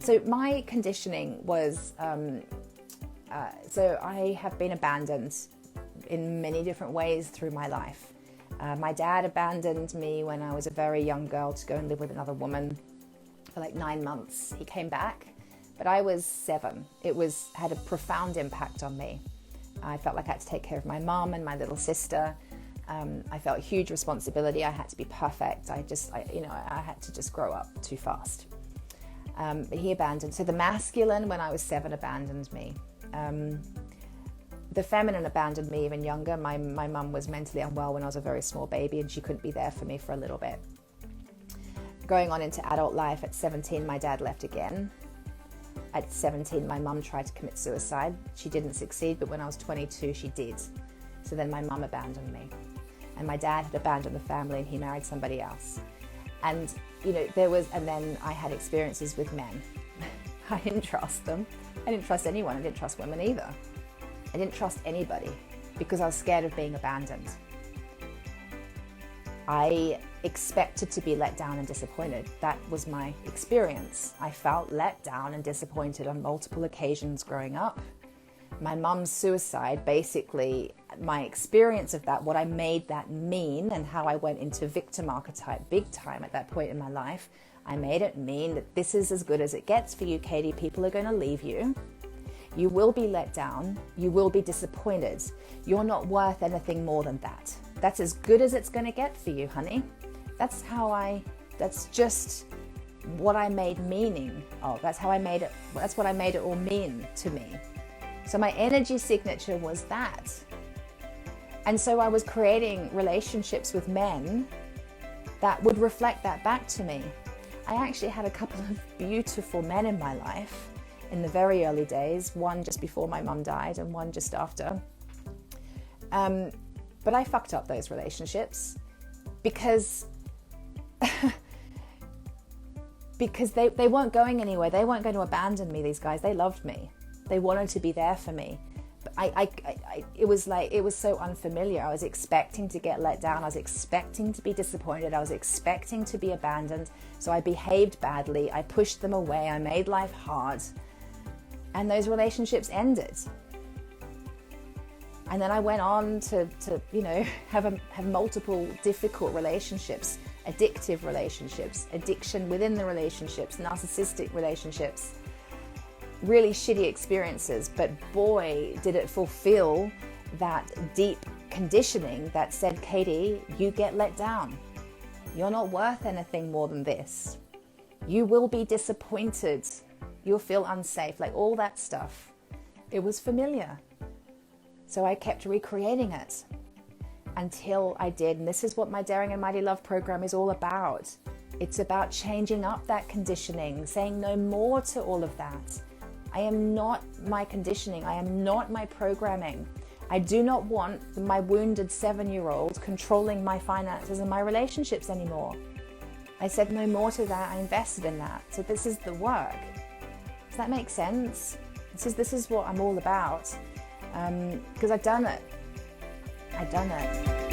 So my conditioning was, so I have been abandoned in many different ways through my life. My dad abandoned me when I was a very young girl to go and live with another woman for like 9 months. He came back, but I was 7. It had a profound impact on me. I felt like I had to take care of my mom and my little sister. I felt huge responsibility. I had to be perfect. I had to just grow up too fast. But he abandoned. So the masculine, when I was 7, abandoned me. The feminine abandoned me even younger. My mum was mentally unwell when I was a very small baby, and she couldn't be there for me for a little bit. Going on into adult life, at 17, my dad left again. At 17, my mum tried to commit suicide. She didn't succeed, but when I was 22, she did. So then my mum abandoned me. And my dad had abandoned the family, and he married somebody else. And, and then I had experiences with men. I didn't trust them. I didn't trust anyone. I didn't trust women either. I didn't trust anybody because I was scared of being abandoned. I expected to be let down and disappointed. That was my experience. I felt let down and disappointed on multiple occasions growing up. My mum's suicide, basically, my experience of that, what I made that mean, and how I went into victim archetype big time at that point in my life, I made it mean that this is as good as it gets for you, Katie. People are going to leave you. You will be let down. You will be disappointed. You're not worth anything more than that. That's as good as it's going to get for you, honey. That's just what I made meaning of. That's what I made it all mean to me. So my energy signature was that. And so I was creating relationships with men that would reflect that back to me. I actually had a couple of beautiful men in my life in the very early days, one just before my mum died and one just after. But I fucked up those relationships because they weren't going anywhere. They weren't going to abandon me, these guys. They loved me. They wanted to be there for me. But it was so unfamiliar. I was expecting to get let down. I was expecting to be disappointed. I was expecting to be abandoned. So I behaved badly. I pushed them away. I made life hard. And those relationships ended. And then I went on to have multiple difficult relationships, addictive relationships, addiction within the relationships, narcissistic relationships, really shitty experiences. But boy, did it fulfill that deep conditioning that said, Katie, you get let down. You're not worth anything more than this. You will be disappointed. You'll feel unsafe, like all that stuff. It was familiar. So I kept recreating it until I did. And this is what my Daring and Mighty Love program is all about. It's about changing up that conditioning, saying no more to all of that. I am not my conditioning. I am not my programming. I do not want my wounded 7-year-old controlling my finances and my relationships anymore. I said no more to that. I invested in that. So this is the work. Does that make sense? This is what I'm all about. Because I've done it. I've done it.